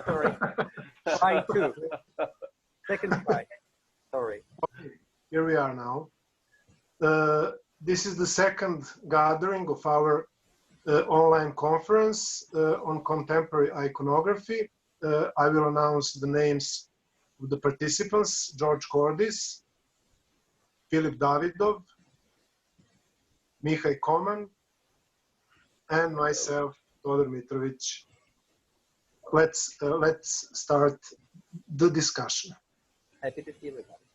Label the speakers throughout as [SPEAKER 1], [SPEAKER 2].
[SPEAKER 1] Sorry. Try two. Second try. Sorry.
[SPEAKER 2] Okay, here we are now. This is the second gathering of our online conference on contemporary iconography. I will announce the names of the participants: George Cordis, Filip Davidov, Mihaj Koman, and myself, Todor Mitrovic. Let's start the discussion.
[SPEAKER 1] Happy to see everybody.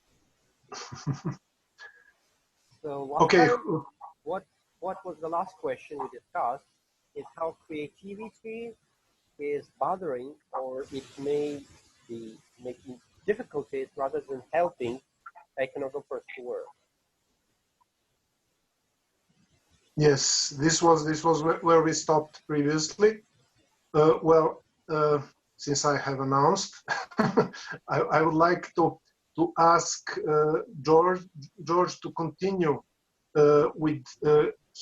[SPEAKER 1] So
[SPEAKER 2] Okay.
[SPEAKER 1] what was the last question we discussed is how creativity is bothering, or it may be making difficulties rather than helping iconographers to work.
[SPEAKER 2] Yes, this was where we stopped previously. Since I have announced, I would like to ask George to continue with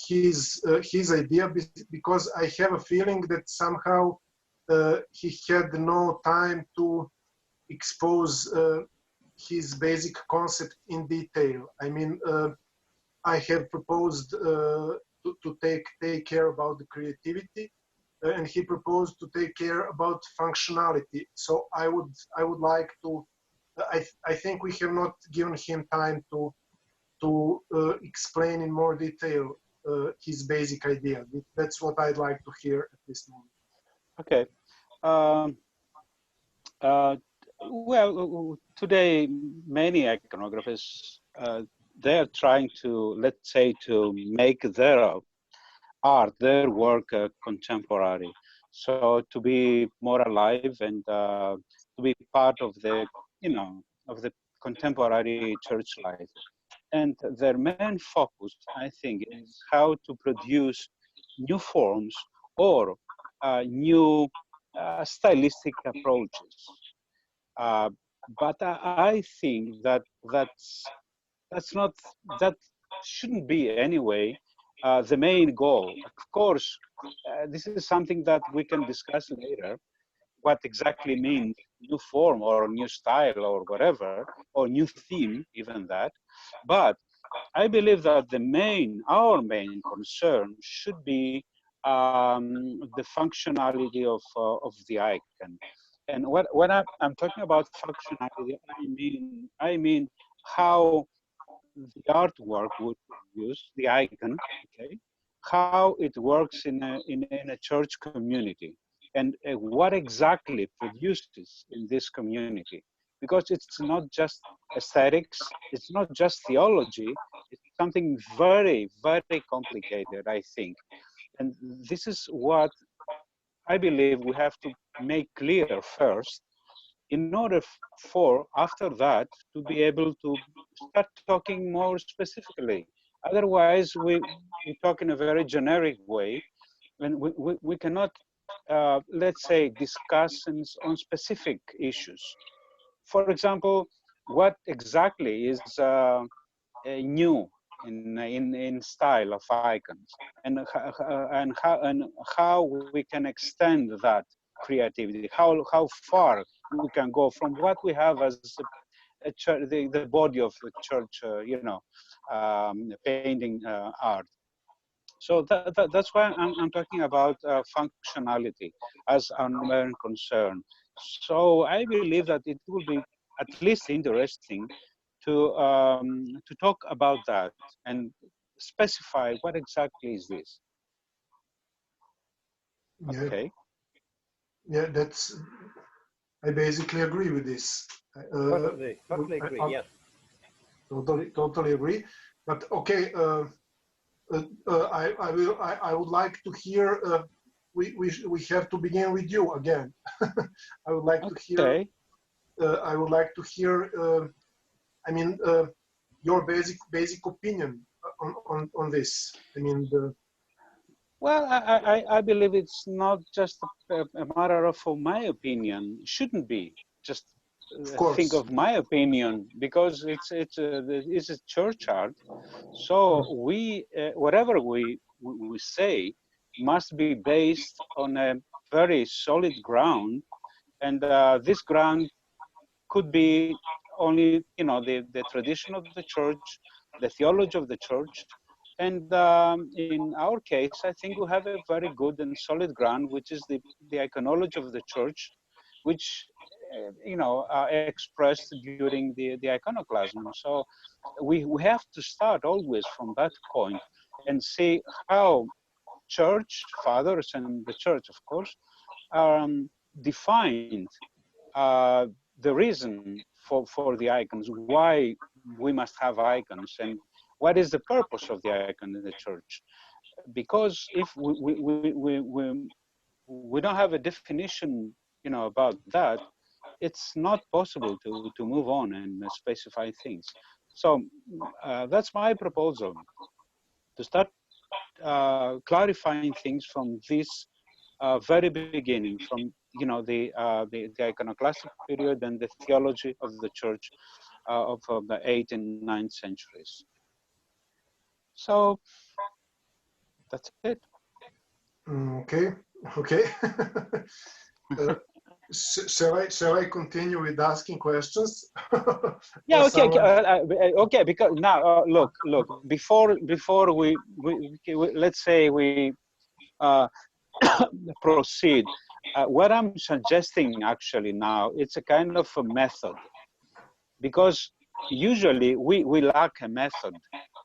[SPEAKER 2] his idea, because I have a feeling that somehow he had no time to expose his basic concept in detail. I mean, I have proposed to take care about the creativity, and he proposed to take care about functionality. So I would like to. I think we have not given him time to explain in more detail his basic idea. That's what I'd like to hear at this moment.
[SPEAKER 3] Okay. Well, today many iconographers they're trying to, let's say, to make their art, their work contemporary, so to be more alive and to be part of the, of the contemporary church life. And their main focus, I think, is how to produce new forms or new stylistic approaches. But I think that that shouldn't be anyway the main goal. Of course, this is something that we can discuss later, what exactly means new form or new style or whatever, or new theme, even that. But I believe that our main concern should be the functionality of the icon. And when I'm talking about functionality, I mean how the artwork would use the icon, okay, how it works in a church community, and what exactly produces in this community. Because it's not just aesthetics, it's not just theology, it's something very, very complicated, I think. And this is what I believe we have to make clear first, in order for, after that, to be able to start talking more specifically. Otherwise, we talk in a very generic way, and we cannot, let's say, discuss on specific issues. For example, what exactly is new in style of icons, and how we can extend that creativity, how far we can go from what we have as the body of the church, painting art. So that's why I'm talking about functionality as our main concern. So I believe that it will be at least interesting to talk about that and specify what exactly is this.
[SPEAKER 2] Yeah.
[SPEAKER 3] Okay.
[SPEAKER 2] Yeah, I basically agree with this.
[SPEAKER 1] Totally agree. Yes.
[SPEAKER 2] Totally agree. But okay, I would like to hear. We have to begin with you again. I would like to hear. I would like to hear. I mean, your basic opinion on this. I mean,
[SPEAKER 3] well, I believe it's not just a matter of my opinion. It shouldn't be just think of my opinion, because it's a church art. So we whatever we say must be based on a very solid ground And this ground could be only, the tradition of the church, the theology of the church. And in our case, I think we have a very good and solid ground, which is the iconology of the church, which, expressed during the iconoclasm. So we have to start always from that point and see how church fathers and the church, of course, defined the reason for the icons, why we must have icons, and what is the purpose of the icon in the church. Because if we don't have a definition, about that, it's not possible to move on and specify things. So that's my proposal, to start clarifying things from this very beginning, from the iconoclastic period and the theology of the church of the 8th and 9th centuries. So that's it.
[SPEAKER 2] Okay. Shall I continue with asking questions?
[SPEAKER 3] Yeah. Okay. Because now, look. Before we let's say we proceed. What I'm suggesting actually now, it's a kind of a method, because usually we lack a method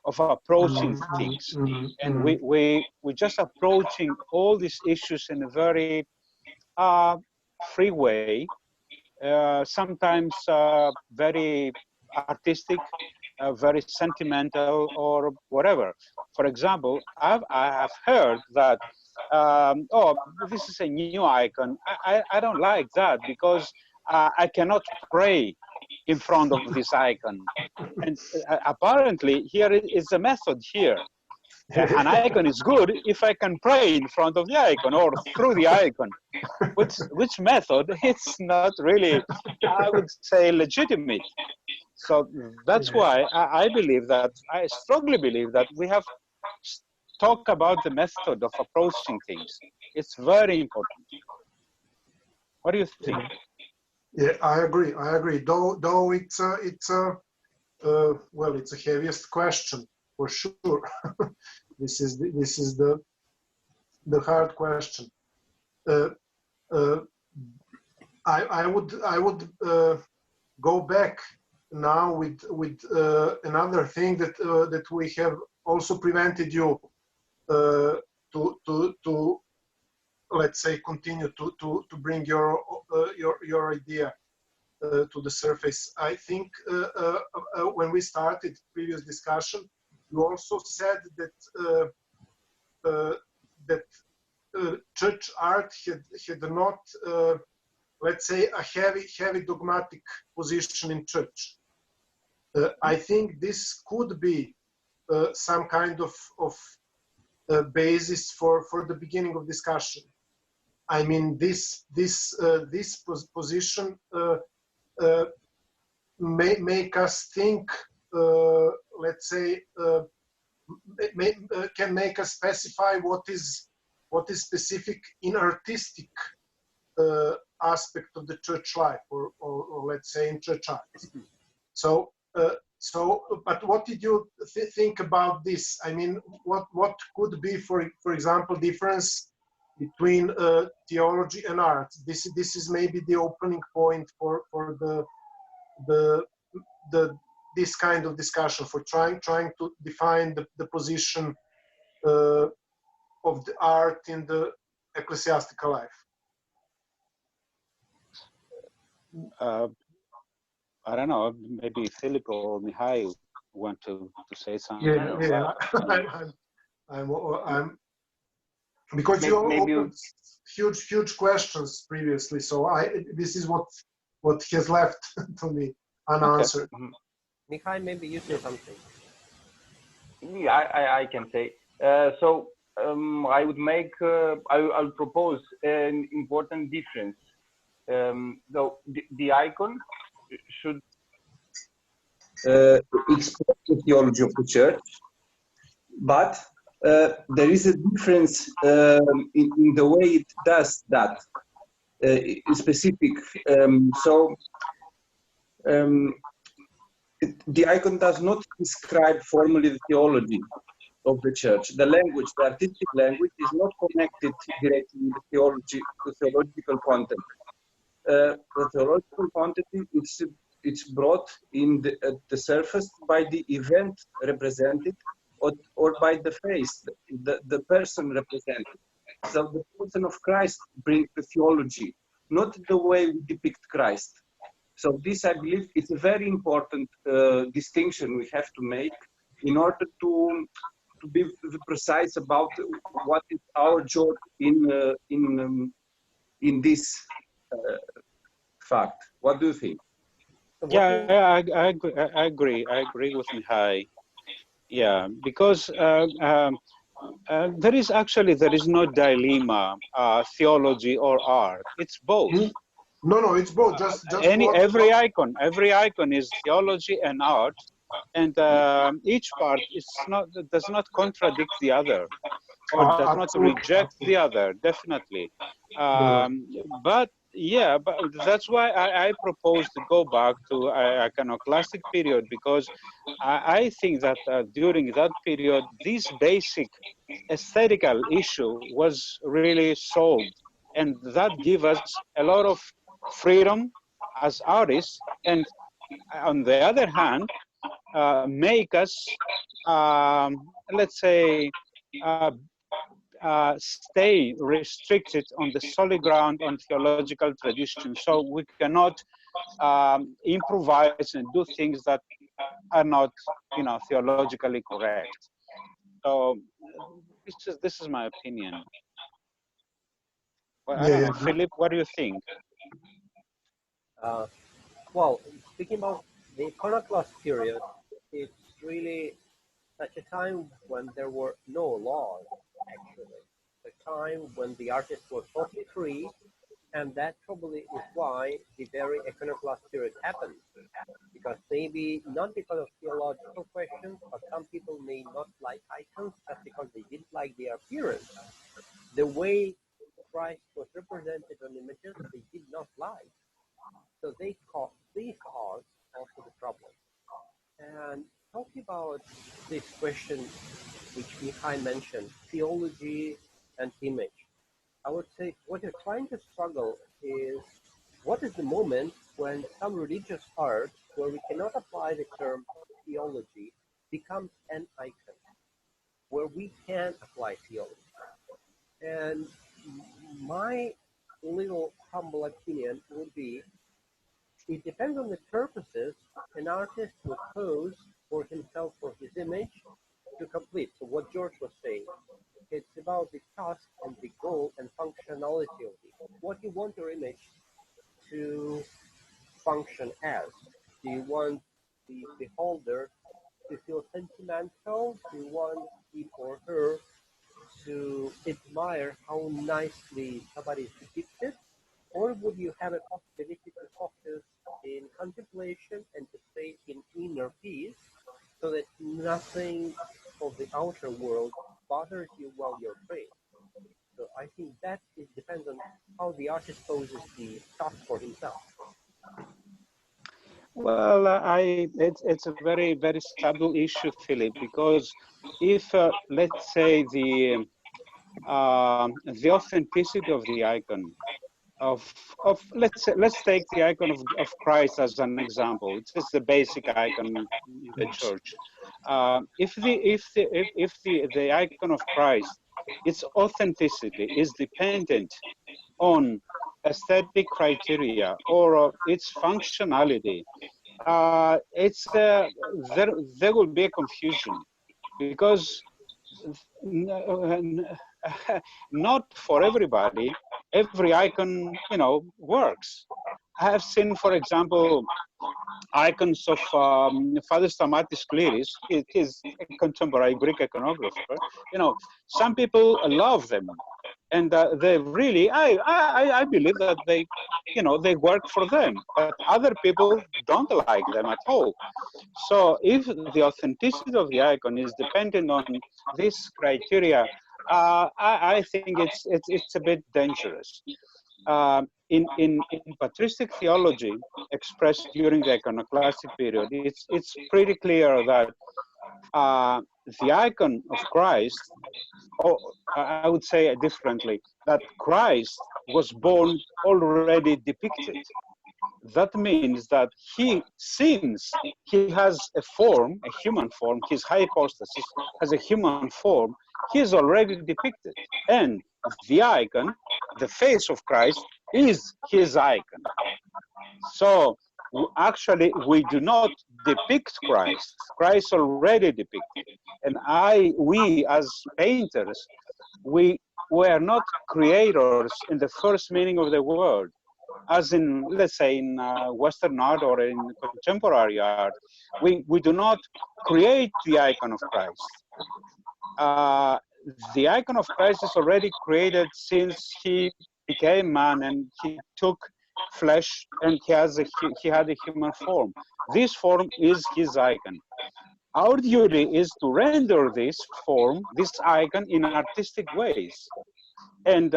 [SPEAKER 3] of approaching things, and we just approaching all these issues in a very free way, sometimes very artistic, very sentimental, or whatever. For example, I have heard that, oh, this is a new icon. I don't like that because I cannot pray in front of this icon. And apparently here is a method here. An icon is good if I can pray in front of the icon or through the icon. Which method? It's not really, I would say, legitimate. So that's why I believe that, I strongly believe that we have talk about the method of approaching things. It's very important. What do you think?
[SPEAKER 2] Yeah, I agree. Though it's well, it's a heaviest question for sure. This is the hard question. I would go back now with another thing that we have also prevented you to let's say continue to bring your idea to the surface. I think when we started previous discussion, you also said that church art had not let's say a heavy dogmatic position in church. I think this could be some kind of basis for the beginning of discussion. I mean, this position may make us think, let's say, can make us specify what is specific in artistic aspect of the church life, or let's say in church art. So, but what did you think about this? I mean, what could be, for example, difference between theology and art? This is maybe the opening point for this kind of discussion, for trying to define the position of the art in the ecclesiastical life.
[SPEAKER 3] I don't know, maybe Philip or Mihai want to say something.
[SPEAKER 2] Yeah. I'm because you opened huge questions previously, so this is what has left to me unanswered.
[SPEAKER 1] Okay. Mihai, maybe you say something.
[SPEAKER 4] Yeah, I can say. So I would make, I'll propose an important difference. Though the icon should express the theology of the church, but there is a difference in the way it does that. specific. The icon does not describe formally the theology of the church. The language, the artistic language, is not connected directly with the theological content. The theological content it's brought at the surface by the event represented, or by the face, the person represented. So the person of Christ brings the theology, not the way we depict Christ. So this, I believe, is a very important distinction we have to make in order to be precise about what is our job in this fact. What do you think?
[SPEAKER 3] Yeah, I agree with Mihai. Yeah, because there is no dilemma, theology or art. It's both.
[SPEAKER 2] No, it's both. Just
[SPEAKER 3] every icon is theology and art, and each part does not contradict the other, or does not reject the other. Definitely, but that's why I propose to go back to a iconoclastic period, because I think that during that period, this basic aesthetical issue was really solved, and that gave us a lot of freedom as artists, and on the other hand, make us, let's say, stay restricted on the solid ground on theological tradition. So we cannot improvise and do things that are not, theologically correct. So this is my opinion. Well, I don't know, Philip, what do you think?
[SPEAKER 1] Well, speaking about the iconoclast period, it's really such a time when there were no laws, actually. A time when the artist was totally free, and that probably is why the very iconoclast period happened. Because maybe not because of theological questions, but some people may not like icons just because they didn't like their appearance. The way Christ was represented on images, they did not like. So these caused also the problem. And talking about this question, which Mihai mentioned, theology and image, I would say what you're trying to struggle is what is the moment when some religious art, where we cannot apply the term theology, becomes an icon, where we can apply theology. And my little humble opinion would be, it depends on the purposes an artist will pose for himself or his image to complete. So what George was saying, it's about the task and the goal and functionality of it. What you want your image to function as? Do you want the beholder to feel sentimental? Do you want him or her to admire how nicely somebody is depicted? Or would you have a possibility to focus in contemplation and to stay in inner peace so that nothing of the outer world bothers you while you're praying? So I think that it depends on how the artist poses the task for himself.
[SPEAKER 3] Well, it's a very, very subtle issue, Philip, because if let's say the authenticity of the icon of let's take the icon of Christ as an example. It's just the basic icon in the church. If the icon of Christ, its authenticity is dependent on aesthetic criteria or its functionality, there will be a confusion, because not for everybody every icon works. I have seen, for example, icons of Father Stamatis Clearis. He is a contemporary Greek iconographer. Some people love them, and they really, I believe that they work for them, but other people don't like them at all. So if the authenticity of the icon is dependent on this criteria, I think it's a bit dangerous. in patristic theology expressed during the iconoclastic period, it's pretty clear that the icon of Christ, or I would say it differently, that Christ was born already depicted. That means that he, since he has a form, a human form, his hypostasis has a human form, he is already depicted. And the icon, the face of Christ, is his icon. So actually, we do not depict Christ. Christ already depicted. And we as painters, we were not creators in the first meaning of the word. As in, let's say, in Western art or in contemporary art, we do not create the icon of Christ. The icon of Christ is already created since he became man and he took flesh and he had a human form. This form is his icon. Our duty is to render this form, this icon, in artistic ways. And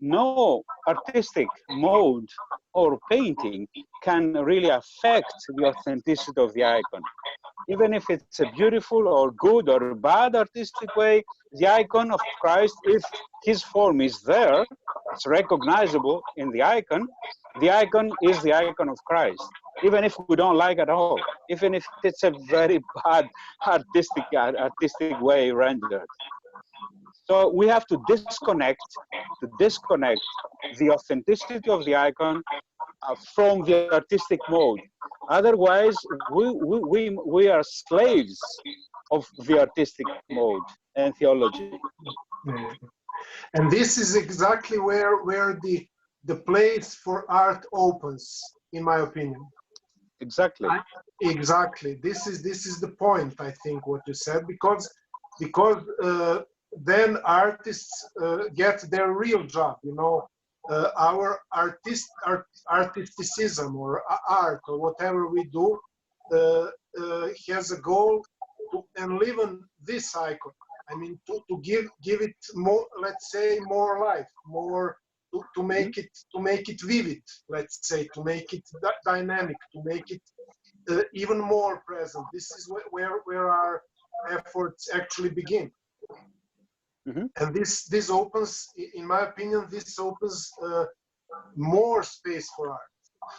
[SPEAKER 3] no artistic mode or painting can really affect the authenticity of the icon. Even if it's a beautiful or good or bad artistic way, the icon of Christ, if his form is there, it's recognizable in the icon is the icon of Christ, even if we don't like it at all, even if it's a very bad artistic way rendered. So we have to disconnect the authenticity of the icon from the artistic mode. Otherwise, we are slaves of the artistic mode and theology.
[SPEAKER 2] And this is exactly where the place for art opens, in my opinion.
[SPEAKER 3] Exactly.
[SPEAKER 2] Exactly. This is the point, I think, what you said, because then artists get their real job, you know. Our artisticism or art or whatever we do has a goal to enliven this icon. I mean, to give it more, let's say, more life, more to make it vivid. Let's say, to make it dynamic, to make it even more present. This is where our efforts actually begin. And this opens, in my opinion, this opens more space for art,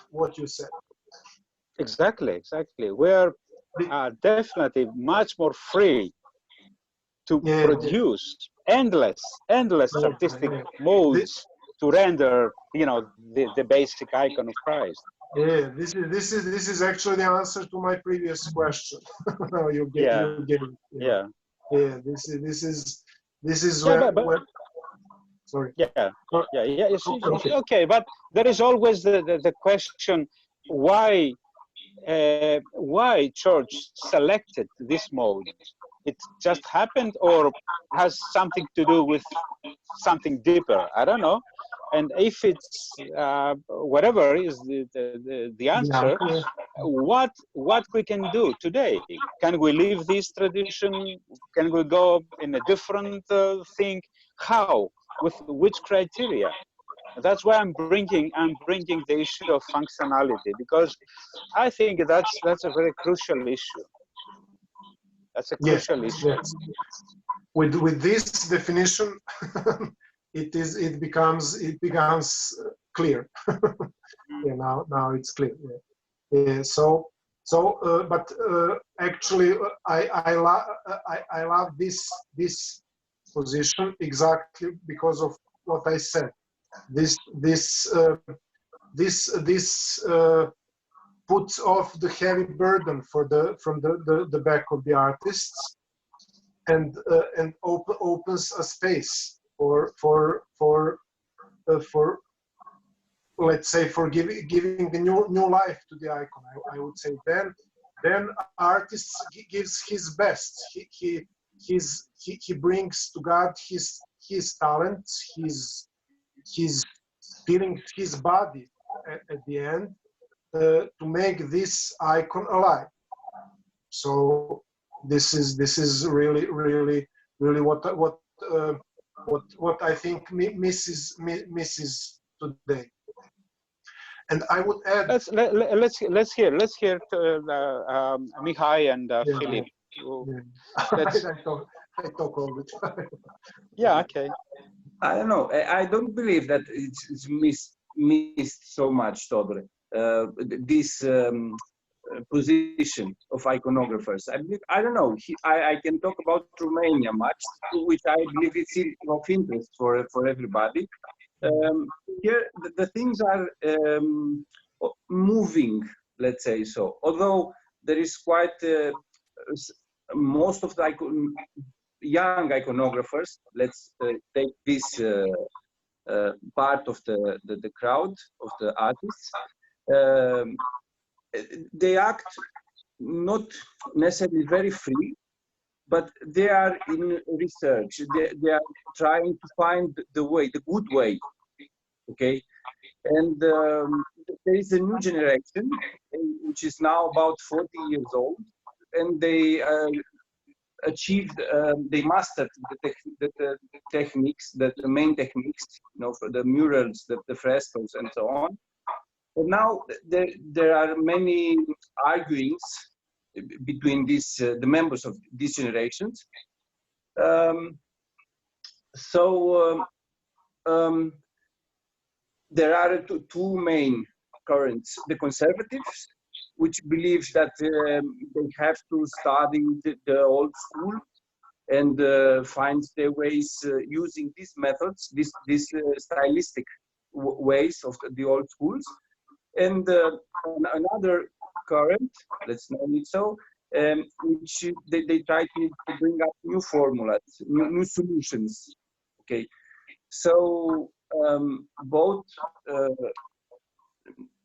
[SPEAKER 2] what you said.
[SPEAKER 3] Exactly. We are definitely much more free to produce endless artistic modes to render, you know, the basic icon of Christ.
[SPEAKER 2] Yeah, this is actually the answer to my previous question. you get it.
[SPEAKER 3] Yeah.
[SPEAKER 2] This is where. Sorry.
[SPEAKER 3] Yeah. Okay, but there is always the question why Church selected this mode. It just happened, or has something to do with something deeper? I don't know. And if it's whatever is the answer, what we can do today? Can we leave this tradition? Can we go in a different thing? How? With which criteria? That's why I'm bringing the issue of functionality, because I think that's a very crucial issue. That's a crucial issue.
[SPEAKER 2] Yes. With this definition, it becomes clear. Yeah, now it's clear. Yeah. But actually, I love this position exactly because of what I said. This puts off the heavy burden from the back of the artists, and opens a space for let's say, for giving the new life to the icon. I would say then artist gives his best. He brings to God his talents, his feelings, his body at the end, to make this icon alive. So this is really what I think misses today. And I would add.
[SPEAKER 3] Let's hear Mihai and Philip.
[SPEAKER 2] I talk all the time.
[SPEAKER 3] Yeah, okay.
[SPEAKER 4] I don't know. I don't believe that it's missed so much, Todor. This position of iconographers. I don't know. I can talk about Romania much, which I believe it's of interest for everybody. Here, the things are moving, let's say so. Although there is quite most of the young iconographers, let's take this part of the crowd of the artists, they act not necessarily very free, but they are in research. They are trying to find the way, the good way, okay? And there is a new generation, which is now about 40 years old, and they achieved, they mastered the techniques, the main techniques, you know, for the murals, the frescoes, and so on. But now there are many arguings between the members of these generations. There are two main currents: the conservatives, which believes that they have to study the old school and find their ways using these methods, these stylistic ways of the old schools. And another current, let's name it so, which they try to bring up new formulas, new solutions. Okay, so both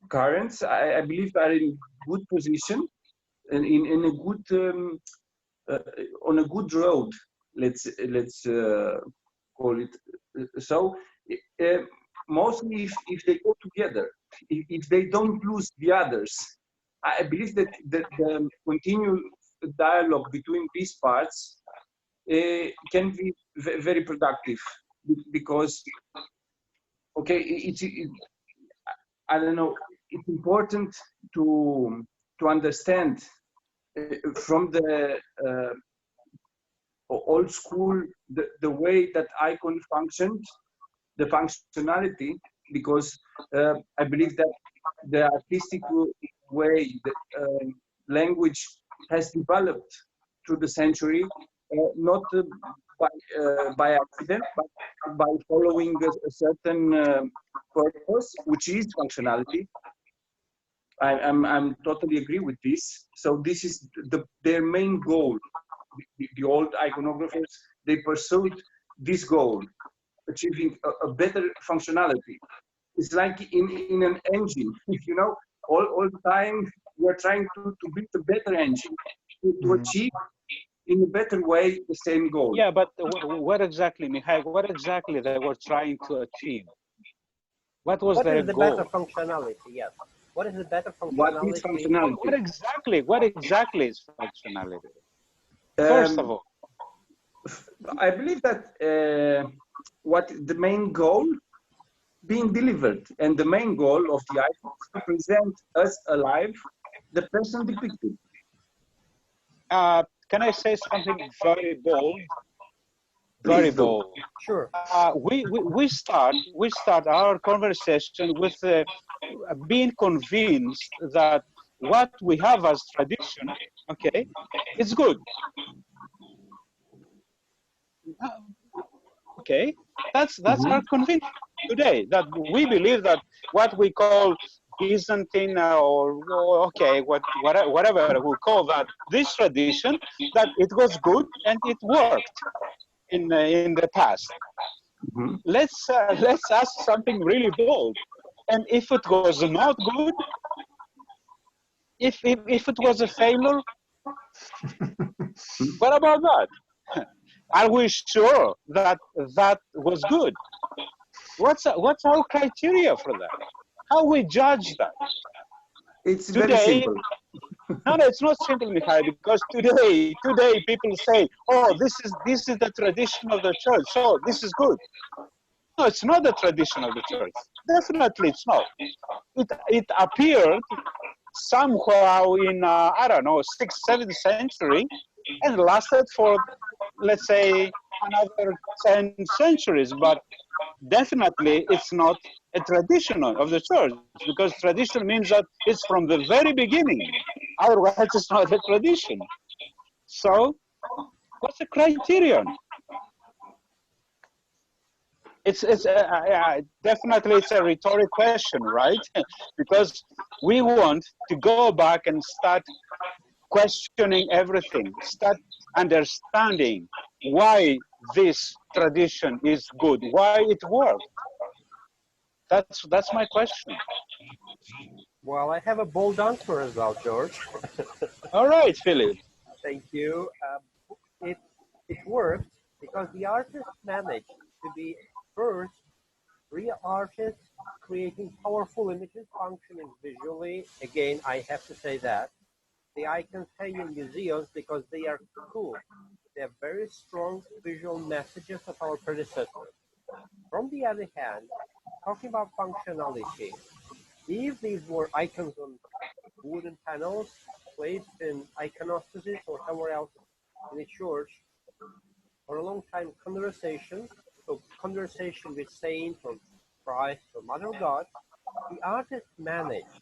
[SPEAKER 4] currents, I believe, are in good position and in a good on a good road. Let's call it so. Mostly if they go together, if they don't lose the others, I believe that the continued dialogue between these parts can be very productive, because, okay, I don't know, it's important to understand from the old school the way that icon functioned, the functionality, because I believe that the artistic way, the language has developed through the century, not by accident, but by following a certain purpose, which is functionality. I'm totally agree with this. So this is their main goal. The old iconographers, they pursued this goal, achieving a better functionality. It's like in an engine, you know, all the time we're trying to build a better engine to achieve in a better way the same goal.
[SPEAKER 3] Yeah, but what exactly, Mihai, what exactly they were trying to achieve? What was their goal?
[SPEAKER 1] What is the better functionality? Yes. What is the better functionality?
[SPEAKER 4] What is functionality?
[SPEAKER 3] What exactly is functionality? First of all,
[SPEAKER 4] I believe that what the main goal being delivered, and the main goal of the icon is to present us alive the person depicted.
[SPEAKER 3] can I say something very bold? Very bold.
[SPEAKER 1] Sure.
[SPEAKER 3] We start our conversation with being convinced that what we have as tradition, okay, it's good. Okay, that's our conviction today, that we believe that what we call Byzantine or okay, whatever we call that, this tradition, that it was good and it worked in the past. Let's ask something really bold. And if it was not good, if it was a failure, what about that? Are we sure that that was good? What's our criteria for that? How we judge that?
[SPEAKER 4] It's very simple.
[SPEAKER 3] No, it's not simple, Mihai, because today people say, oh, this is the tradition of the church, so this is good. No, it's not the tradition of the church. Definitely it's not. It appeared somehow in, I don't know, 6th, 7th century and lasted for, let's say, another 10 centuries. But definitely it's not a tradition of the church, because tradition means that it's from the very beginning. Otherwise, it's not a tradition. So, what's the criterion? It's definitely it's a rhetoric question, right? Because we want to go back and start questioning everything, start understanding why this tradition is good, why it worked. That's my question.
[SPEAKER 1] Well, I have a bold answer as well, George.
[SPEAKER 3] All right, Philip.
[SPEAKER 1] Thank you. It worked because the artist managed to be first real artists creating powerful images functioning visually. Again, I have to say that. The icons hang in museums because they are cool. They have very strong visual messages of our predecessors. From the other hand, talking about functionality, if these were icons on wooden panels placed in iconostasis or somewhere else in a church, for a long time conversation, so conversation with saints or Christ or Mother of God, the artist managed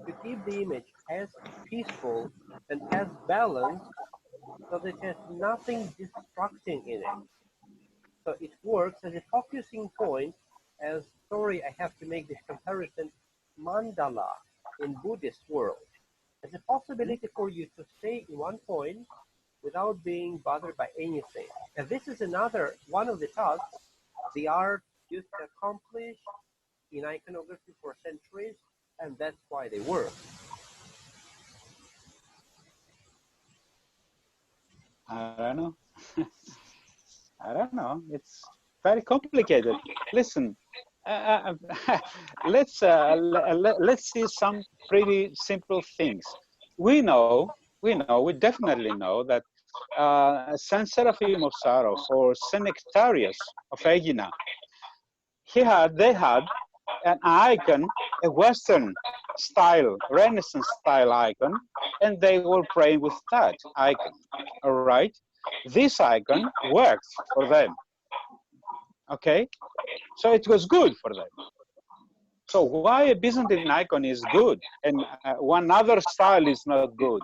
[SPEAKER 1] to keep the image as peaceful and as balanced so that there's nothing distracting in it. So it works as a focusing point. As sorry, I have to make this comparison. Mandala in Buddhist world as a possibility for you to stay in one point without being bothered by anything. And this is another one of the tasks the art used to accomplish in iconography for centuries, and that's why they work.
[SPEAKER 3] I don't know. I don't know. It's very complicated. Listen, let's see some pretty simple things. We definitely know that Saint Seraphim of Saros or Saint Nectarius of Aegina, they had an icon, a Western style, Renaissance style icon, and they were praying with that icon. All right, this icon worked for them. Okay, so it was good for them. So why a Byzantine icon is good and one other style is not good?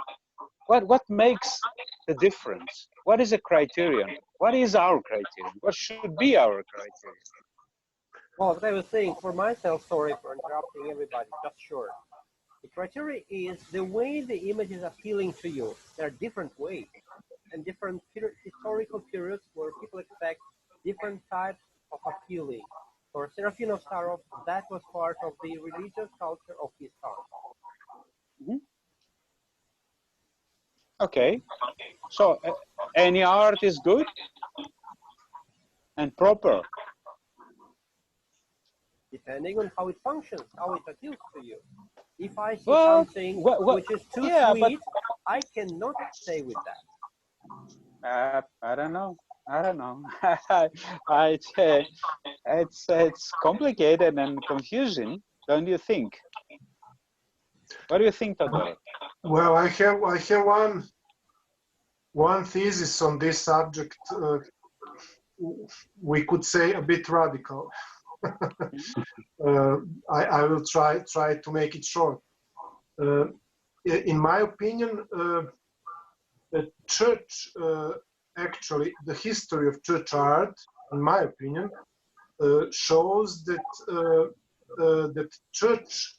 [SPEAKER 3] What makes the difference? What is the criterion? What is our criterion? What should be our criterion?
[SPEAKER 1] Well, what I was saying for myself, sorry for interrupting everybody, just short. The criteria is the way the image is appealing to you. There are different ways and different historical periods where people expect different types of appealing. For Seraphim of Saros, that was part of the religious culture of his time.
[SPEAKER 3] Mm-hmm. Okay, so any art is good and proper.
[SPEAKER 1] Depending on how it functions, how it appeals to you. If I see something which is too sweet, I cannot stay with that.
[SPEAKER 3] I don't know. It's complicated and confusing, don't you think? What do you think, Todor?
[SPEAKER 2] Well, I have one thesis on this subject. We could say a bit radical. I will try to make it short. In my opinion, the church, actually, the history of church art, in my opinion, shows that that church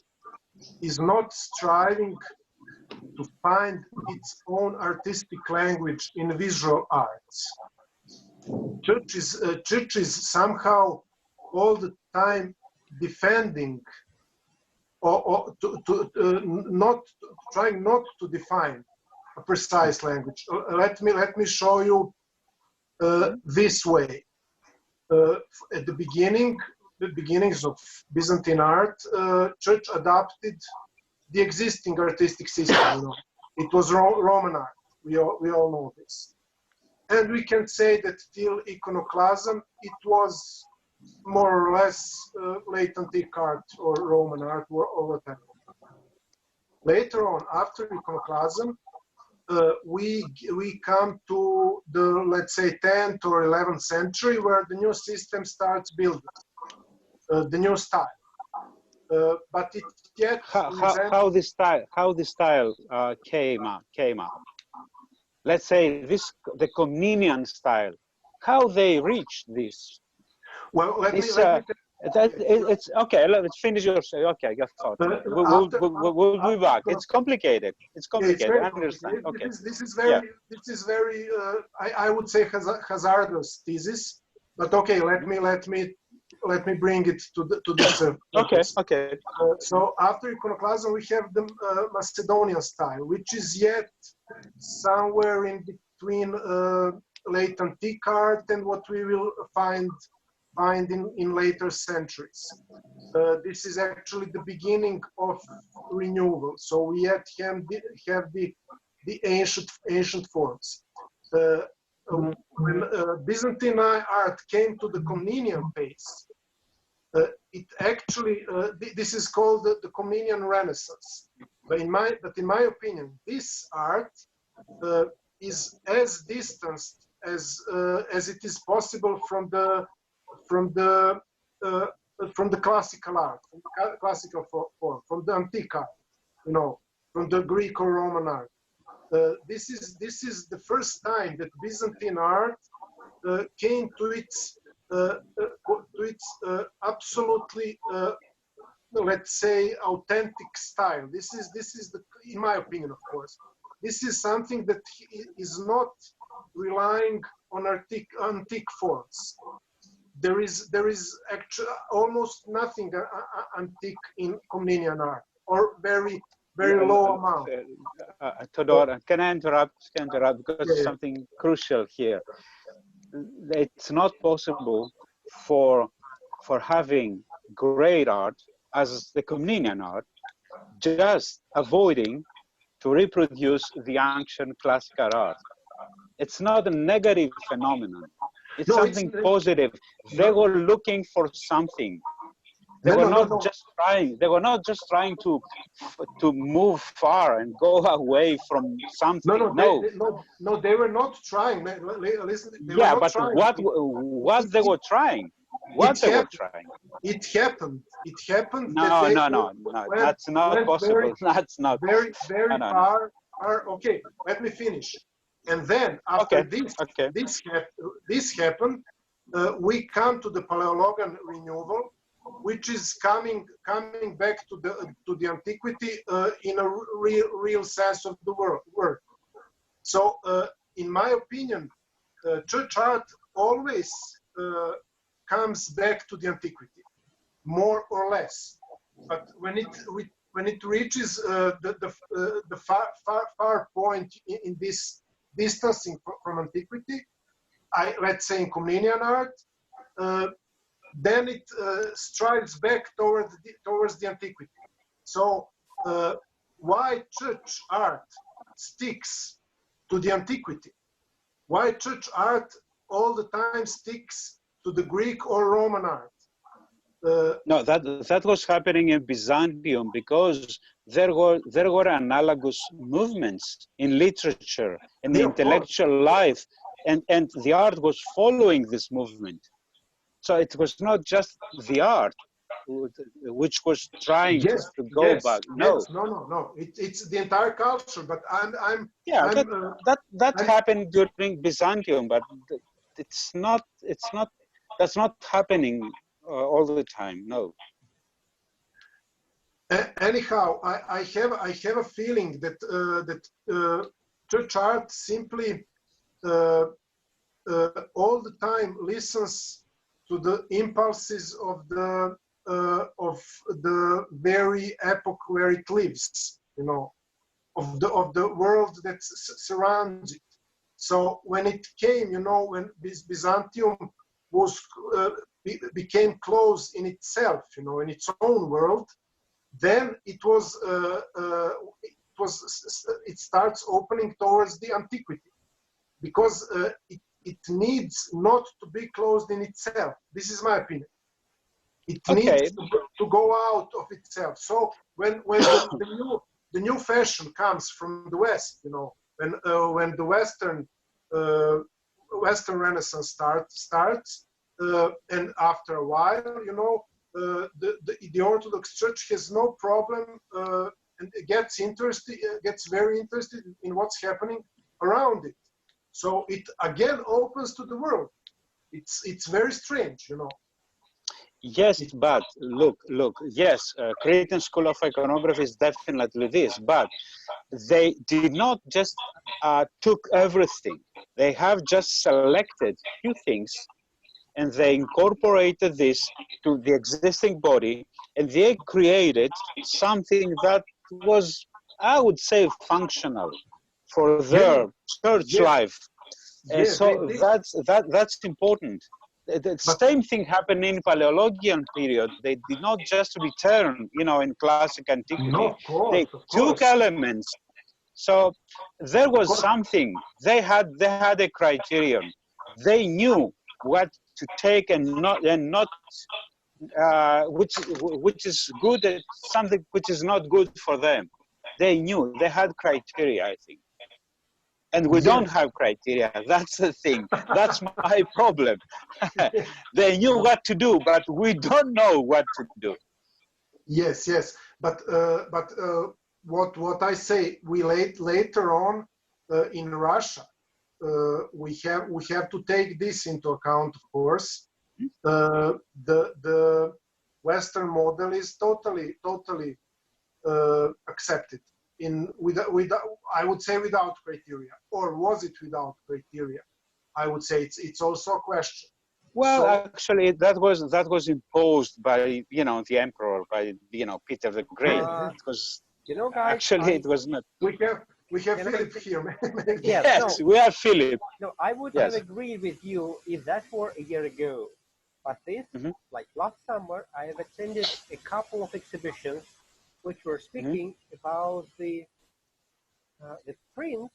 [SPEAKER 2] is not striving to find its own artistic language in visual arts. Church is somehow all the time defending or not trying not to define a precise language. Let me show you this way. At the beginnings of Byzantine art, church adopted the existing artistic system. You know? It was Roman art. We all know this, and we can say that till iconoclasm, it was more or less late antique art or Roman art or whatever. Later on, after iconoclasm, we come to the, let's say, 10th or 11th century, where the new system starts building the new style. But it yet
[SPEAKER 3] how the style came up. Let's say the Comnenian style. How they reached this?
[SPEAKER 2] Well, let me
[SPEAKER 3] it's okay. Let's finish your story. Okay, your thought. We'll be back. It's complicated. It's complicated. I understand. Okay.
[SPEAKER 2] This is very. I would say hazardous thesis, but okay. Let me bring it to the surface.
[SPEAKER 3] Okay.
[SPEAKER 2] So after iconoclasm, we have the Macedonian style, which is yet somewhere in between late antique art and what we will find in later centuries. This is actually the beginning of renewal. So we yet have the ancient forms. When Byzantine art came to the Comnenian phase, it actually this is called the Comnenian Renaissance. But in my opinion, this art is as distanced as it is possible from the classical art, from the classical form, from the antique art, from the Greek or Roman art. This is the first time that Byzantine art came to its absolutely, let's say, authentic style. This is the, in my opinion, of course, this is something that is not relying on antique forms. There is actually almost nothing antique in Comnenian art, or very low amount.
[SPEAKER 3] Todor, can I interrupt? Because something crucial here. It's not possible for having great art as the Comnenian art, just avoiding to reproduce the ancient classical art. It's not a negative phenomenon. It's something positive. They were looking for something. They were not just trying. They were not just trying to move far and go away from something.
[SPEAKER 2] No, they were not trying. Listen,
[SPEAKER 3] yeah, but trying. What they were trying? What they were trying?
[SPEAKER 2] It happened. It happened.
[SPEAKER 3] No. That's not possible. That's not
[SPEAKER 2] very far. Okay, let me finish. And then after this happened, we come to the Paleologan renewal, which is coming back to the antiquity in a real sense of the word. So, in my opinion, church art always comes back to the antiquity, more or less. But when it reaches the far point in this distancing from antiquity, let's say in Comnenian art, then it strives back towards the antiquity. So why church art sticks to the antiquity? Why church art all the time sticks to the Greek or Roman art?
[SPEAKER 3] No, that was happening in Byzantium because there were analogous movements in literature, in the intellectual life, and the art was following this movement. So it was not just the art which was trying to go back.
[SPEAKER 2] No. It's the entire culture. But
[SPEAKER 3] that happened during Byzantium, but it's not. That's not happening all the time. No.
[SPEAKER 2] Anyhow, I have a feeling that church art simply all the time listens to the impulses of the very epoch where it lives, of the world that surrounds it. So when it came, when Byzantium was became closed in itself, in its own world, then it starts opening towards the antiquity, because it needs not to be closed in itself. This is my opinion. It
[SPEAKER 3] Okay.
[SPEAKER 2] needs to go out of itself. So when the new fashion comes from the West, you know, when the Western Renaissance starts, and after a while, you know, the Orthodox Church has no problem and gets very interested in what's happening around it. So it again opens to the world. It's very strange, you know.
[SPEAKER 3] Yes, but look, yes, Cretan School of Iconography is definitely this, but they did not just took everything. They have just selected few things and they incorporated this to the existing body and they created something that was, I would say, functional for their church life. And so that's important. The same thing happened in Paleologian period. They did not just return, you know, in classic antiquity.
[SPEAKER 2] No, of course,
[SPEAKER 3] they took elements. So there was something. They had a criterion. They knew what to take and not which is good and something which is not good for them. They knew. They had criteria, I think. And we don't have criteria. That's the thing. That's my problem. They knew what to do, but we don't know what to do.
[SPEAKER 2] Yes. But what I say, we later on in Russia, we have to take this into account, of course. The Western model is totally accepted. I would say without criteria, or was it without criteria? I would say it's also a question.
[SPEAKER 3] Well, actually, that was imposed by, you know, the emperor, by, you know, Peter the Great. It was,
[SPEAKER 1] you know, guys,
[SPEAKER 3] actually it was not.
[SPEAKER 2] We have Philip here.
[SPEAKER 3] Yes, we have Philip.
[SPEAKER 1] No, I would have agreed with you if that were a year ago. But this, like last summer, I have attended a couple of exhibitions which were speaking about the prince,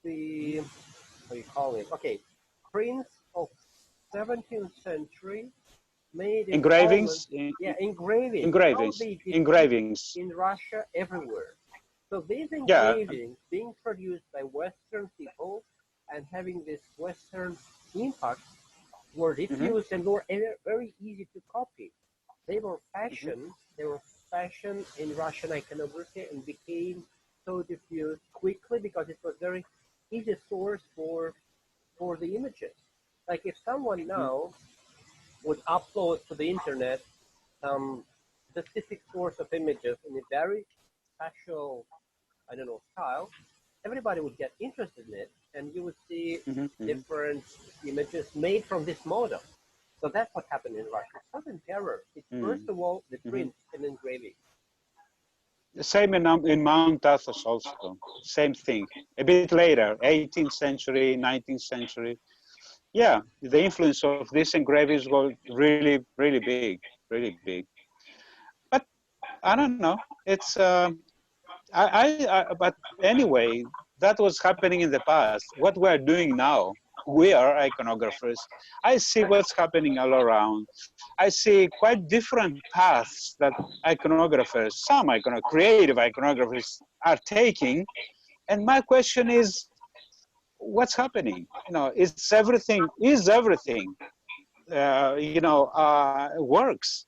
[SPEAKER 1] what do you call it? Okay, prince of 17th century, made
[SPEAKER 3] engravings.
[SPEAKER 1] Engravings in Russia everywhere. So these engravings being produced by Western people and having this Western impact were diffused and were very easy to copy. They were fashioned. They were fashioned in Russian iconography and became so diffused quickly because it was very easy source for the images. Like if someone now would upload to the internet some specific source of images in a very special, I don't know, style, everybody would get interested in it, and you would see different images made from this model. So that's what happened in Russia. It's not in terror. It's first of all the print and engraving.
[SPEAKER 3] The same in Mount Athos also. Same thing. A bit later, 18th century, 19th century. Yeah, the influence of these engravings was really, really big, really big. But I don't know. It's but anyway, that was happening in the past. What we're doing now, we are iconographers. I see what's happening all around. I see quite different paths that iconographers, some creative iconographers are taking. And my question is, what's happening? You know, is everything, works?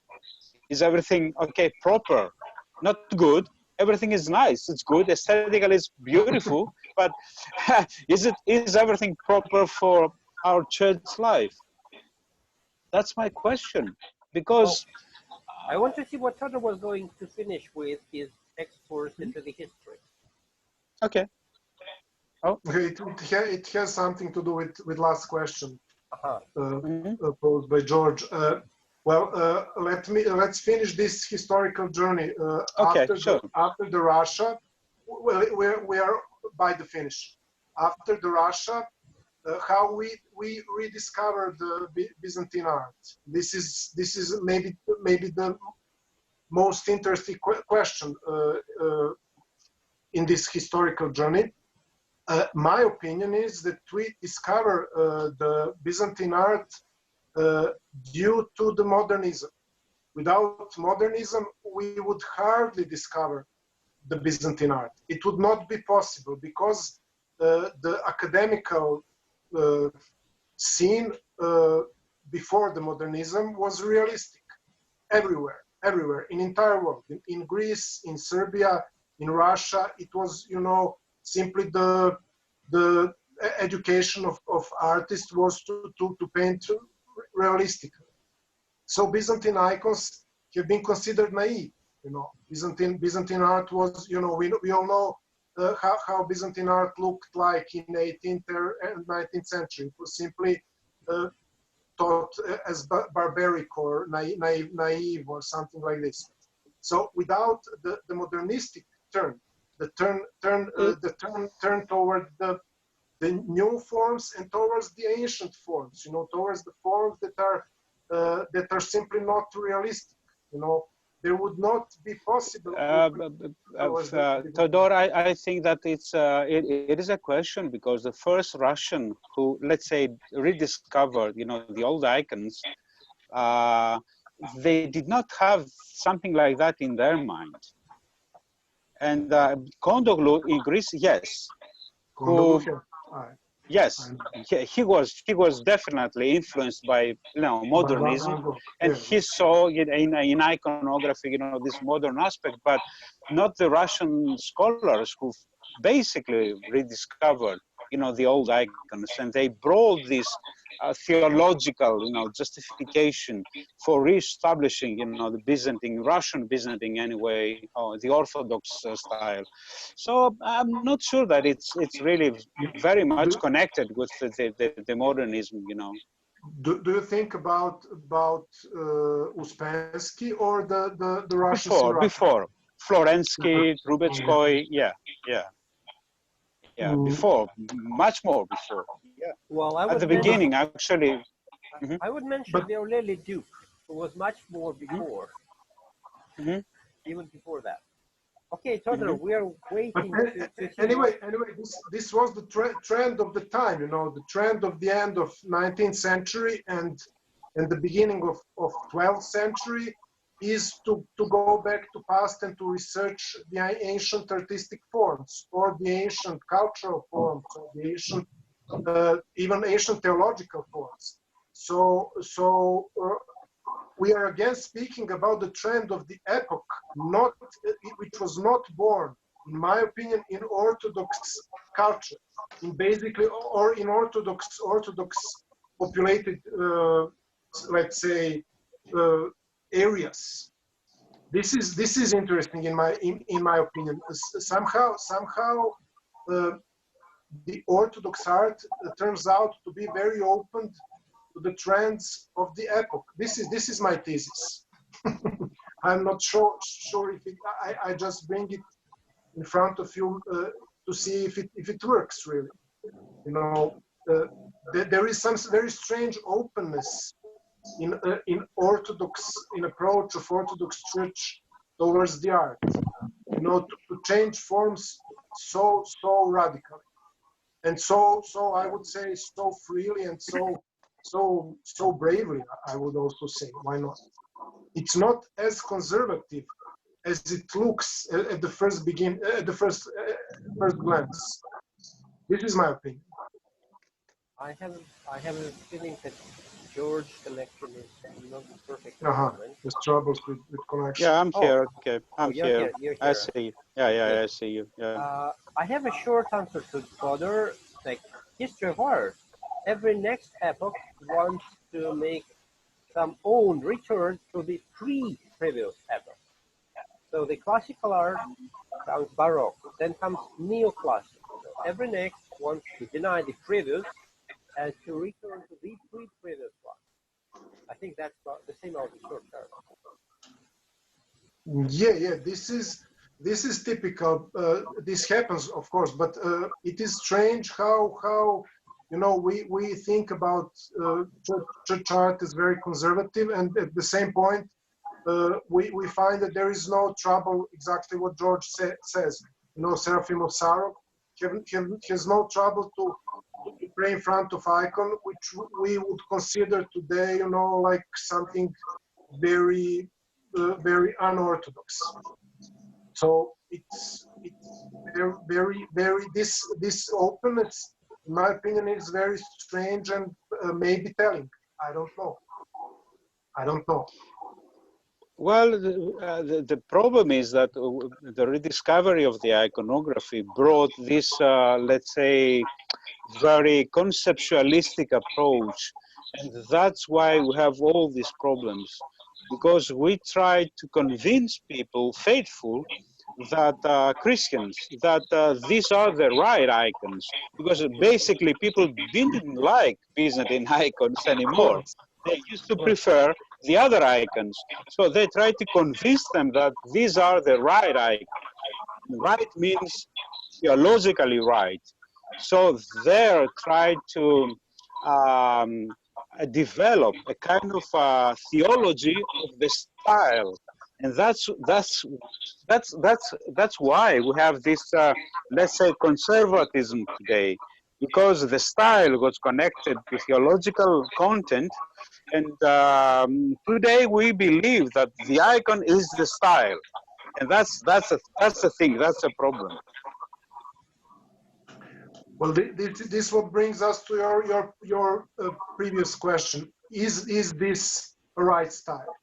[SPEAKER 3] Is everything okay, proper? Not good. Everything is nice. It's good. Aesthetically, it's beautiful. But is everything proper for our church life? That's my question. Because
[SPEAKER 1] I want to see what Todor was going to finish with his excourse into the history.
[SPEAKER 3] Okay.
[SPEAKER 2] Oh. It has something to do with last question posed by George. Let's finish this historical journey. After the Russia, we are by the finish. After the Russia, how we rediscovered the Byzantine art. This is maybe the most interesting question in this historical journey. My opinion is that we discover the Byzantine art due to the modernism. without modernism, we would hardly discover the Byzantine art. It would not be possible because the academical scene before the modernism was realistic everywhere, in entire world, in Greece, in Serbia, in Russia. It was, you know, simply the education of artists was to paint realistically. So Byzantine icons have been considered naive. You know, Byzantine art was, you know, we all know how Byzantine art looked like in 18th and 19th century. It was simply thought as barbaric or naive or something like this. So without the modernistic turn, the turn toward the new forms and towards the ancient forms, you know, towards the forms that are simply not realistic, you know, there would not be possible.
[SPEAKER 3] Todor, I think that it is a question because the first Russian who, let's say, rediscovered, you know, the old icons, they did not have something like that in their mind. And Kondoglu in Greece, yes, yes, he was definitely influenced by, you know, modernism, and he saw in iconography, you know, this modern aspect, but not the Russian scholars who basically rediscovered, you know, the old icons, and they brought this theological, you know, justification for reestablishing, you know, the Byzantine, Russian Byzantine anyway, or the Orthodox style. So I'm not sure that it's really very much connected with the modernism, you know.
[SPEAKER 2] Do you think about Uspensky or the Russian?
[SPEAKER 3] Before Florensky, Trubetskoy, yeah, before, much more before. Yeah.
[SPEAKER 1] Well,
[SPEAKER 3] at the beginning, actually.
[SPEAKER 1] I would mention Viollet Duke, who was much more before, even before that. Okay, Todor, we are waiting to
[SPEAKER 2] anyway, this was the trend of the time, you know, the trend of the end of 19th century and the beginning of 12th century is to go back to past and to research the ancient artistic forms or the ancient cultural forms or the ancient, even ancient theological forms. So we are again speaking about the trend of the epoch, which was not born, in my opinion, in Orthodox culture, in basically, or in Orthodox populated, let's say, areas. This is interesting in my opinion. Somehow, the Orthodox art turns out to be very open to the trends of the epoch. This is my thesis. I'm not sure if I just bring it in front of you to see if it works really. You know, there is some very strange openness in approach of Orthodox Church towards the art. You know, to change forms so radically, and so I would say so freely and so bravely, I would also say. Why not? It's not as conservative as it looks at the first glance. This is my opinion.
[SPEAKER 1] I have a feeling that George's connection is not perfect.
[SPEAKER 2] There's troubles with connection.
[SPEAKER 3] Yeah, I'm here. Okay, I'm
[SPEAKER 1] here.
[SPEAKER 3] I see you. Yeah, I see you. Yeah.
[SPEAKER 1] I have a short answer to Todor. Like history of art, every next epoch wants to make some own return to the previous epoch. So the classical art comes Baroque, then comes neoclassic. So every next wants to deny the previous and to return to the previous one. I think that's the same out the short term.
[SPEAKER 2] Yeah. This is typical. This happens, of course, but it is strange how you know we think about church art as very conservative, and at the same point we find that there is no trouble. Exactly what George says. You know, Seraphim of Sarov has no trouble to pray in front of icon, which we would consider today, you know, like something very very unorthodox. So it's very this openness, in my opinion, is very strange and maybe telling. I don't know. I don't know.
[SPEAKER 3] Well, the problem is that the rediscovery of the iconography brought this, let's say, very conceptualistic approach. And that's why we have all these problems. Because we try to convince people, faithful, that Christians, that these are the right icons. Because basically people didn't like Byzantine icons anymore. They used to prefer the other icons. So they try to convince them that these are the right icons. Right means theologically right. So they try to develop a kind of theology of the style. And that's why we have this, let's say, conservatism today, because the style was connected to theological content. And today we believe that the icon is the style, and that's the thing. That's a problem.
[SPEAKER 2] Well, this what brings us to your previous question: is this a right style?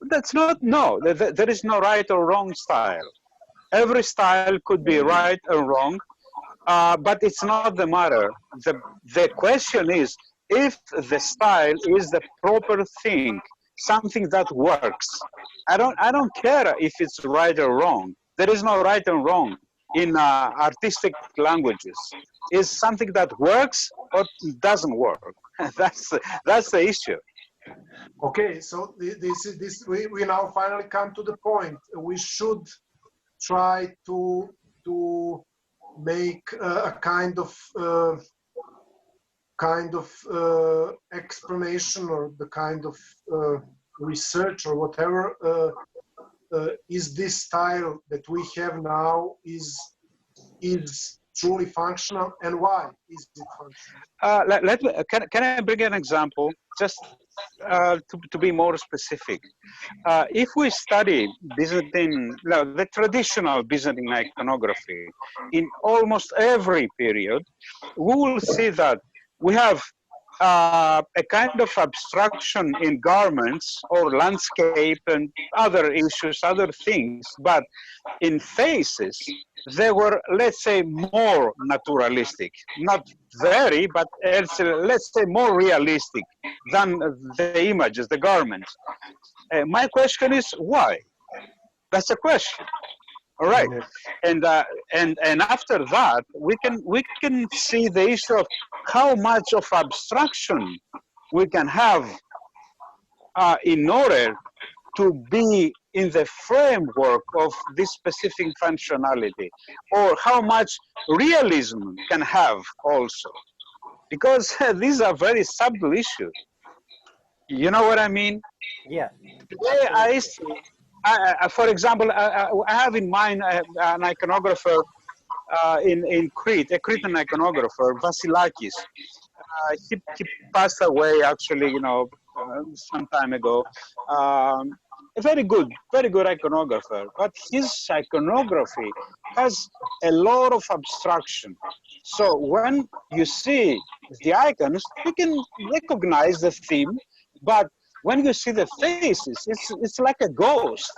[SPEAKER 3] That's not, no. There is no right or wrong style. Every style could be right or wrong, but it's not the matter. The question is, if the style is the proper thing, something that works. I don't care if it's right or wrong. There is no right and wrong in artistic languages. It's something that works or doesn't work. That's the issue.
[SPEAKER 2] Okay, so we now finally come to the point. We should try to make a kind of explanation, or the kind of research or whatever. Is this style that we have now is truly functional, and why is it functional?
[SPEAKER 3] Can I bring an example, just to be more specific? If we study Byzantine, the traditional Byzantine iconography in almost every period, we will see that we have a kind of abstraction in garments or landscape and other issues, other things, but in faces, they were, let's say, more naturalistic. Not very, but let's say more realistic than the images, the garments. My question is, why? That's a question. All right, and after that, we can see the issue of how much of abstraction we can have in order to be in the framework of this specific functionality, or how much realism can have also, because these are very subtle issues. You know what I mean?
[SPEAKER 1] Yeah.
[SPEAKER 3] Today I see. For example, I have in mind an iconographer in Crete, a Cretan iconographer, Vasilakis. He passed away actually, some time ago. A very good iconographer, but his iconography has a lot of abstraction. So when you see the icons, you can recognize the theme, but when you see the faces, it's like a ghost.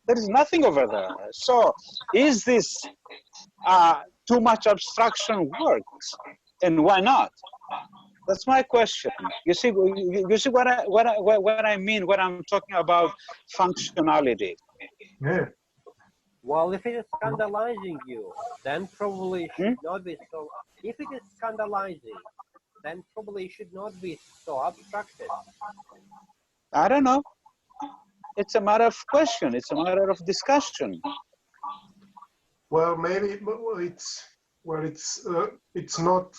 [SPEAKER 3] There is nothing over there. So is this too much abstraction works? And why not? That's my question. You see what I mean when I'm talking about functionality.
[SPEAKER 2] Yeah.
[SPEAKER 1] Well, if it is scandalizing you, then probably it should not be so. If it is scandalizing, then probably it should not be so abstracted.
[SPEAKER 3] I don't know. It's a matter of question. It's a matter of discussion.
[SPEAKER 2] Well, maybe it's not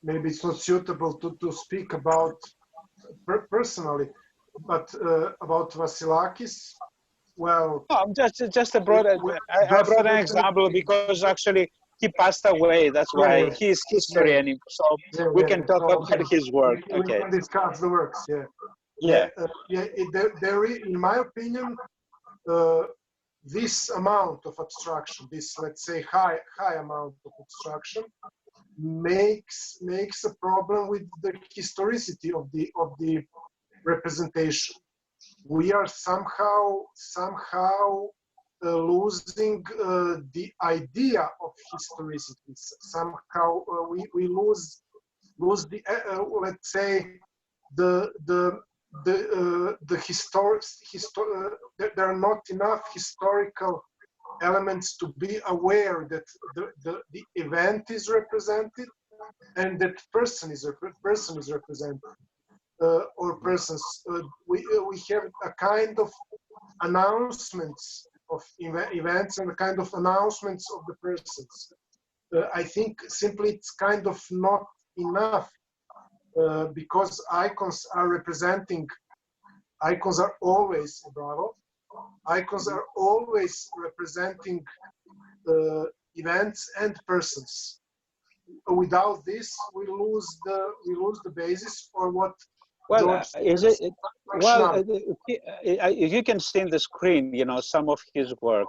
[SPEAKER 2] maybe it's not suitable to speak about personally, but about Vasilakis. Well,
[SPEAKER 3] no, I'm just I brought an example because actually he passed away. That's why his history, and so we can talk about his work.
[SPEAKER 2] We can discuss the works. Yeah.
[SPEAKER 3] Yeah.
[SPEAKER 2] In my opinion, this amount of abstraction, this, let's say, high amount of abstraction, makes a problem with the historicity of the representation. We are somehow losing the idea of historicity. Somehow we lose the let's say there are not enough historical elements to be aware that the event is represented and that person is represented, or persons. We have a kind of announcements of events and a kind of announcements of the persons. I think simply it's kind of not enough, because icons are representing. Icons are always, bravo. Icons are always representing events and persons. Without this, we lose the basis, or what.
[SPEAKER 3] Well, you can see in the screen, you know, some of his work.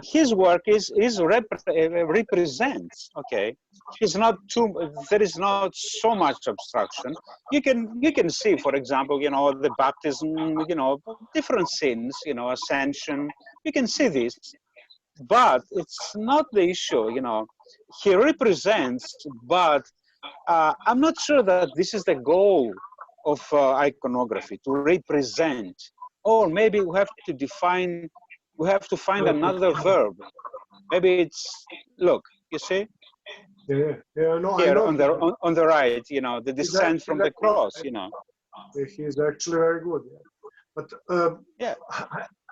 [SPEAKER 3] His work represents. Okay, it's not too. There is not so much abstraction. You can see, for example, you know, the baptism, you know, different scenes, you know, ascension. You can see this, but it's not the issue. You know, he represents, but I'm not sure that this is the goal of iconography, to represent. Or maybe we have to define, we have to find another verb. Maybe it's, look, you see?
[SPEAKER 2] No,
[SPEAKER 3] here on the right, you know, the descent from the cross, you know.
[SPEAKER 2] He's actually very good. But
[SPEAKER 3] yeah,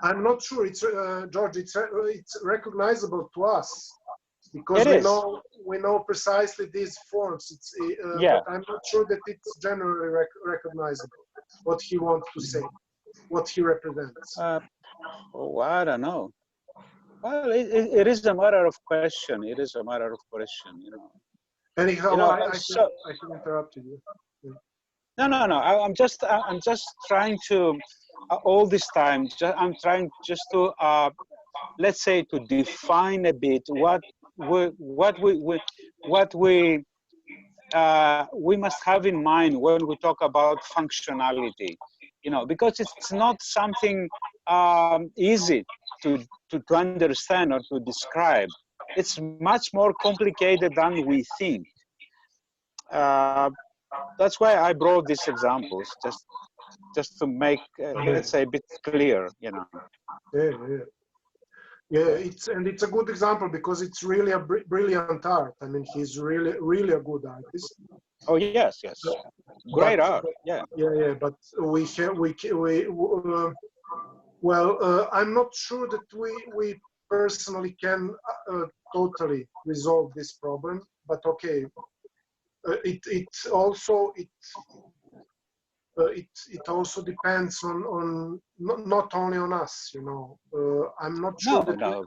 [SPEAKER 2] I'm not sure. It's George. It's recognizable to us because we know precisely these forms. It's
[SPEAKER 3] yeah.
[SPEAKER 2] But I'm not sure that it's generally recognizable. What he wants to say, what he represents.
[SPEAKER 3] Oh, I don't know. Well, it is a matter of question. It is a matter of question, you know.
[SPEAKER 2] Anyhow,
[SPEAKER 3] you know,
[SPEAKER 2] I should interrupt you.
[SPEAKER 3] No. I'm just trying to all this time. I'm trying just to let's say to define a bit what we must have in mind when we talk about functionality. You know, because it's not something easy to understand or to describe. It's much more complicated than we think. That's why I brought these examples, just to make let's say a bit clear, you know.
[SPEAKER 2] Yeah, it's a good example because it's really a brilliant art. I mean, he's really a good artist.
[SPEAKER 3] Oh yes, great art. Yeah.
[SPEAKER 2] But I'm not sure that we personally can totally resolve this problem. But okay, it also depends on not only on us, you know. I'm not sure that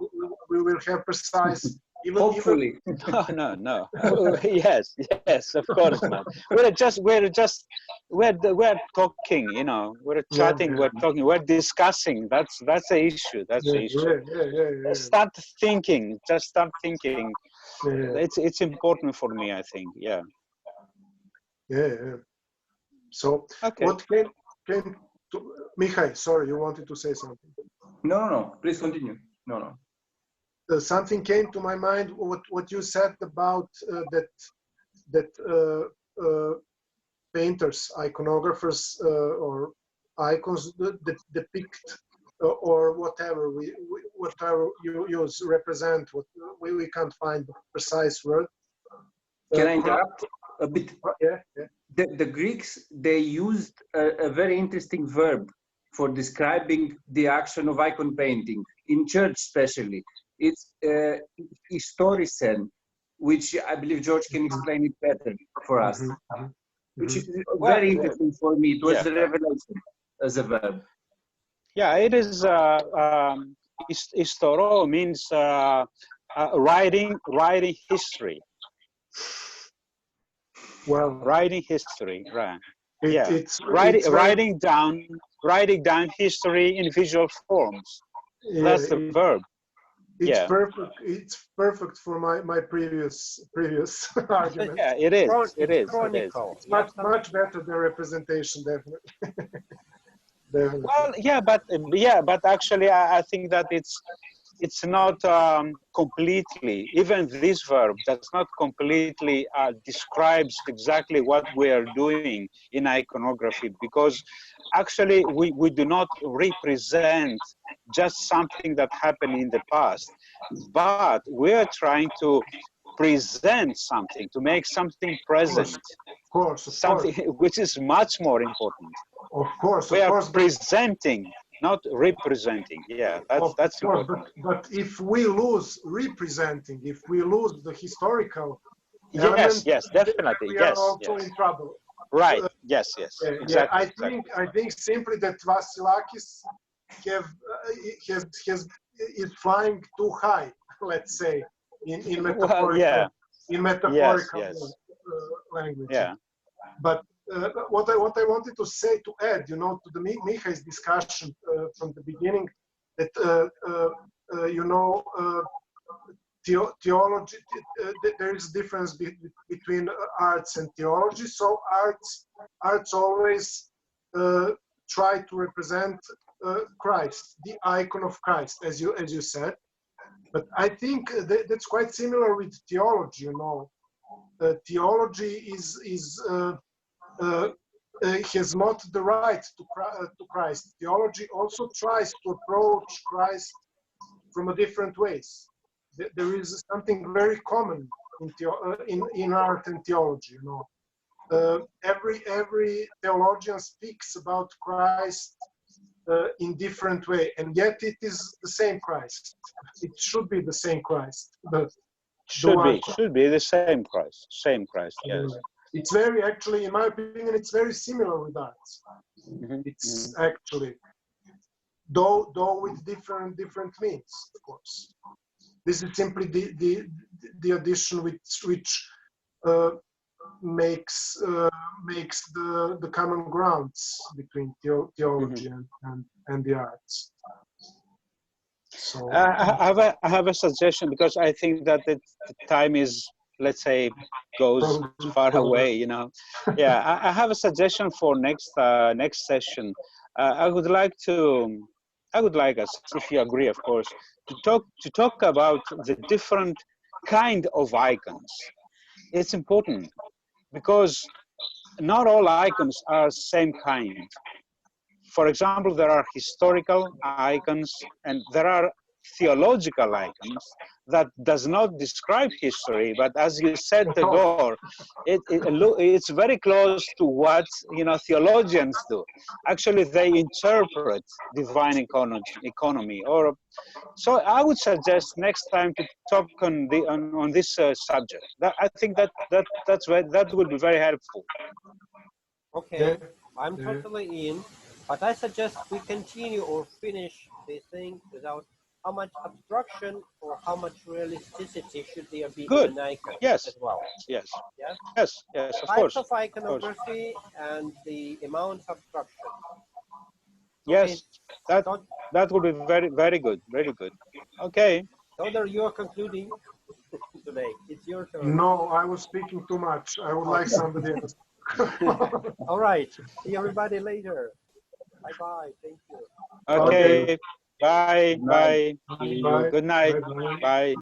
[SPEAKER 2] we will have precise.
[SPEAKER 4] Hopefully.
[SPEAKER 3] No. yes, of course not. We're talking, you know. We're chatting. We're talking. We're discussing. That's the issue. That's the issue. Start thinking. Just start thinking. It's important for me, I think. Yeah.
[SPEAKER 2] So what came to Mihai? Sorry, you wanted to say something.
[SPEAKER 4] No. Please continue. No.
[SPEAKER 2] Something came to my mind. What you said about that painters, iconographers, or icons that depict or whatever you use represent. What we can't find the precise word.
[SPEAKER 4] Can I interrupt a bit?
[SPEAKER 2] Yeah.
[SPEAKER 4] The Greeks, they used a very interesting verb for describing the action of icon painting, in church especially. It's historicen, which I believe George can explain it better for us, which is very interesting for me. It was a revelation as a verb.
[SPEAKER 3] Yeah, it is, historo means writing history.
[SPEAKER 2] Well,
[SPEAKER 3] writing history, right. Yeah,
[SPEAKER 2] it's very-
[SPEAKER 3] writing down history in visual forms. That's the verb.
[SPEAKER 2] It's
[SPEAKER 3] Yeah.
[SPEAKER 2] perfect. It's perfect for my previous argument.
[SPEAKER 3] Yeah, it is. It is.
[SPEAKER 1] Chronicle.
[SPEAKER 2] It's much better than representation, definitely. Definitely.
[SPEAKER 3] Well, but actually, I think that it's not completely. Even this verb does not completely describes exactly what we are doing in iconography, because actually we do not represent just something that happened in the past, but we are trying to present something, to make something present,
[SPEAKER 2] Of course,
[SPEAKER 3] something which is much more important.
[SPEAKER 2] Of course,
[SPEAKER 3] We are
[SPEAKER 2] but-
[SPEAKER 3] presenting, not representing. Yeah, that's
[SPEAKER 2] of course,
[SPEAKER 3] important.
[SPEAKER 2] but if we lose representing, if we lose the historical
[SPEAKER 3] Yes,
[SPEAKER 2] element,
[SPEAKER 3] yes, definitely.
[SPEAKER 2] we are
[SPEAKER 3] Yes,
[SPEAKER 2] also
[SPEAKER 3] yes.
[SPEAKER 2] in trouble.
[SPEAKER 3] Right. Yes, yes.
[SPEAKER 2] Yeah,
[SPEAKER 3] Exactly.
[SPEAKER 2] I think simply that Vasilakis is flying too high, let's say, in metaphorical, in metaphorical
[SPEAKER 3] Yes.
[SPEAKER 2] language.
[SPEAKER 3] Yeah.
[SPEAKER 2] But what I wanted to say, to add, to the Mihai's discussion from the beginning, that theology, there is a difference between arts and theology. So arts always try to represent Christ, the icon of Christ, as you said. But I think that's quite similar with theology. Theology has not the right to Christ. Theology also tries to approach Christ from a different ways. There is something very common in art and theology. Every theologian speaks about Christ in different way, and yet it is the same Christ. It should be the same Christ. But
[SPEAKER 3] should be the same Christ. Same Christ. Yes.
[SPEAKER 2] It's very, actually, in my opinion, it's very similar with arts. It's actually, though with different means, of course. This is simply the addition which makes the common grounds between theology and the arts. So
[SPEAKER 3] I have a suggestion, because I think that the time is, let's say, goes far away. Yeah, I have a suggestion for next session. I would like us, if you agree, of course, to talk about the different kind of icons. It's important because not all icons are same kind. For example, there are historical icons and there are theological icons that does not describe history, but as you said, Tagore, it's very close to what theologians do. Actually, they interpret divine economy. So I would suggest next time to talk on this subject. I think that would be very helpful.
[SPEAKER 1] Okay, I'm totally in, but I suggest we continue or finish this thing without how much abstraction or how much realisticity should there be in an icon as well.
[SPEAKER 3] Yes.
[SPEAKER 1] Yeah?
[SPEAKER 3] Yes, of
[SPEAKER 1] Types
[SPEAKER 3] course.
[SPEAKER 1] of iconography and the amount of abstraction.
[SPEAKER 3] Yes, that would be very, very good. Very good. Okay.
[SPEAKER 1] Todor, you are concluding today. It's your turn.
[SPEAKER 2] No, I was speaking too much. I would like somebody else.
[SPEAKER 1] All right. See everybody later. Bye-bye. Thank you.
[SPEAKER 3] Okay. Bye. Bye.
[SPEAKER 2] Bye.
[SPEAKER 3] Good night.
[SPEAKER 2] Bye.
[SPEAKER 3] Bye.